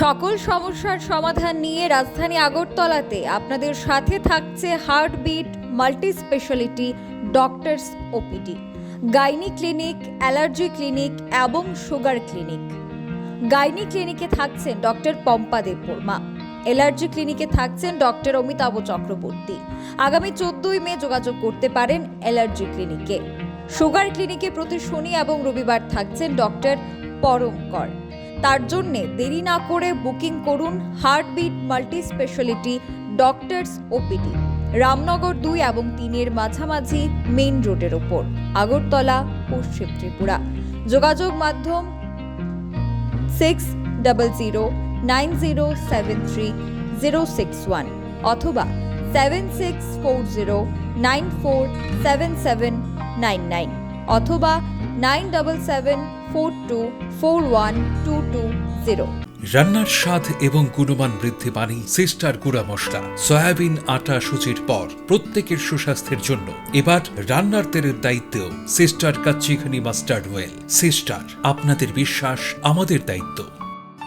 সকল সমস্যার সমাধান নিয়ে রাজধানী আগরতলাতে আপনাদের সাথে থাকছে heartbeat multi speciality doctors OPD, gynae clinic, allergy clinic এবং সুগার ক্লিনিক। গাইনি ক্লিনিকে থাকছেন ডক্টর পম্পা দেববর্মা, অ্যালার্জি ক্লিনিকে থাকছেন ডক্টর অমিতাভ চক্রবর্তী। আগামী 14ই মে যোগাযোগ করতে পারেন অ্যালার্জি ক্লিনিকে। সুগার ক্লিনিকে প্রতি শনি এবং রবিবার থাকছেন ডক্টর পরমকর। তার জন্যে দেরি না করে বুকিং করুন heartbeat multi speciality doctors OPD, Ramnagar 2 এবং 3 এর মাঝামাঝি মেইন রোডের ওপর, আগরতলা, পশ্চিম ত্রিপুরা। যোগাযোগ মাধ্যম 6009073061 অথবা 7640947799 অথবা 9774241220। রান্নার স্বাদ এবং গুণমান বৃদ্ধি পানি সিস্টার গুঁড়া মশলা, সয়াবিন আটা সুজির পর প্রত্যেকের সুস্বাস্থ্যের জন্য এবার রান্নার তেলের দায়িত্বেও sister kachi ghani mustard oil. Sister, আপনাদের বিশ্বাস আমাদের দায়িত্ব।